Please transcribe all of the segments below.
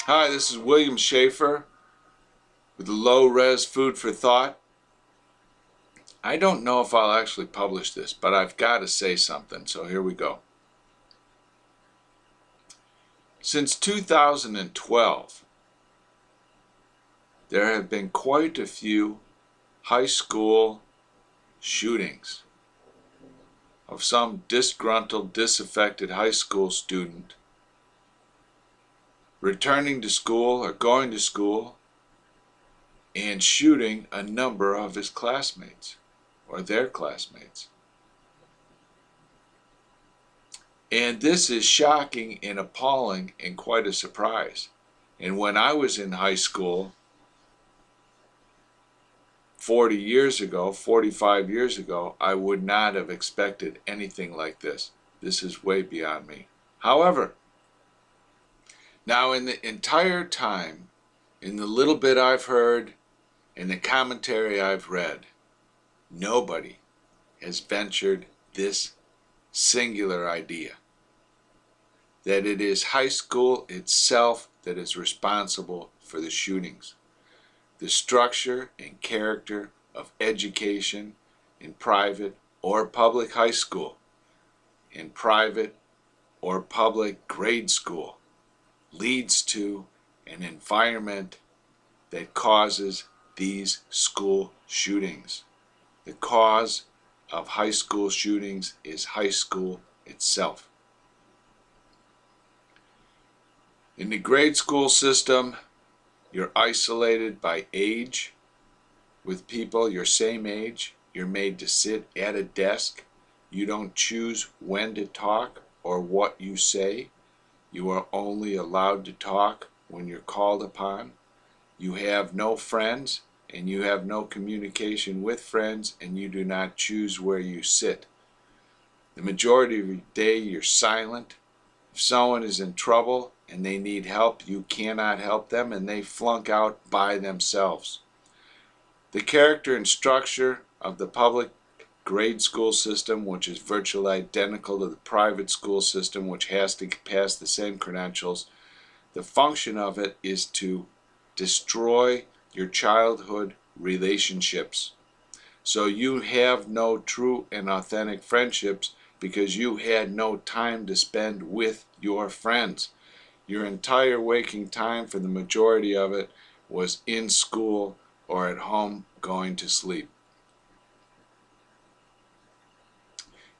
Hi, this is William Schaeffer with low-res food for thought. I don't know if I'll actually publish this, but I've got to say something, so here we go. Since 2012, there have been quite a few high school shootings of some disgruntled, disaffected high school student returning to school or going to school and shooting a number of his classmates or their classmates. And this is shocking and appalling and quite a surprise. And when I was in high school 40 years ago, 45 years ago, I would not have expected anything like this. This is way beyond me. However, now in the entire time, in the little bit I've heard, in the commentary I've read, nobody has ventured this singular idea, that it is high school itself that is responsible for the shootings. The structure and character of education in private or public high school, in private or public grade school, leads to an environment that causes these school shootings. The cause of high school shootings is high school itself. In the grade school system, you're isolated by age with people your same age. You're made to sit at a desk. You don't choose when to talk or what you say. You are only allowed to talk when you're called upon. You have no friends and you have no communication with friends, and you do not choose where you sit. The majority of your day you're silent. If someone is in trouble and they need help, you cannot help them, and they flunk out by themselves. The character and structure of the public grade school system, which is virtually identical to the private school system, which has to pass the same credentials, the function of it is to destroy your childhood relationships. So you have no true and authentic friendships because you had no time to spend with your friends. Your entire waking time, for the majority of it, was in school or at home going to sleep.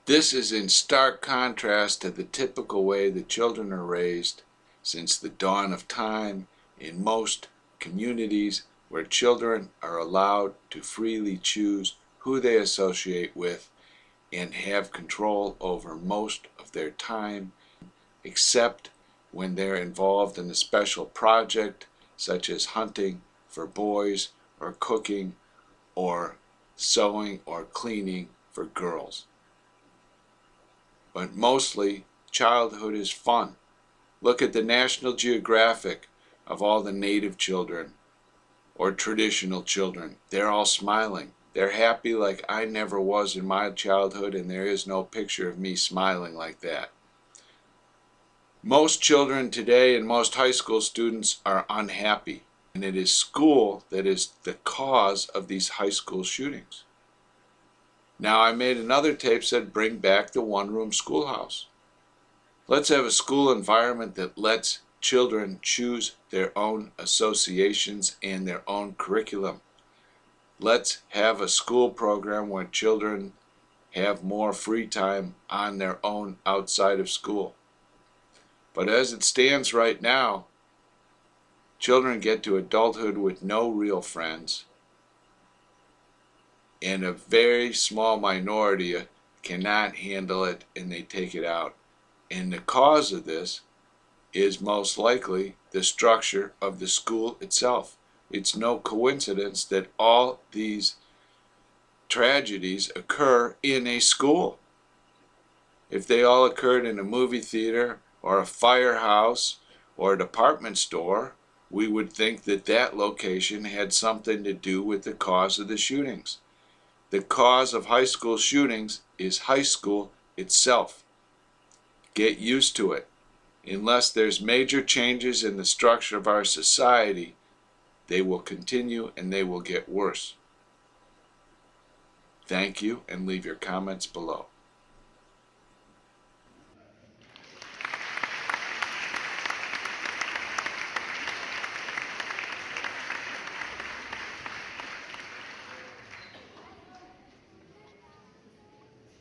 This is in stark contrast to the typical way that children are raised since the dawn of time in most communities, where children are allowed to freely choose who they associate with and have control over most of their time, except when they're involved in a special project such as hunting for boys or cooking or sewing or cleaning for girls. But mostly, childhood is fun. Look at the National Geographic of all the native children or traditional children. They're all smiling. They're happy like I never was in my childhood, and there is no picture of me smiling like that. Most children today and most high school students are unhappy, and it is school that is the cause of these high school shootings. Now, I made another tape that said bring back the one-room schoolhouse. Let's have a school environment that lets children choose their own associations and their own curriculum. Let's have a school program where children have more free time on their own outside of school. But as it stands right now, children get to adulthood with no real friends, and a very small minority cannot handle it and they take it out. And the cause of this is most likely the structure of the school itself. It's no coincidence that all these tragedies occur in a school. If they all occurred in a movie theater or a firehouse or a department store, we would think that that location had something to do with the cause of the shootings. The cause of high school shootings is high school itself. Get used to it. Unless there's major changes in the structure of our society, they will continue and they will get worse. Thank you, and leave your comments below.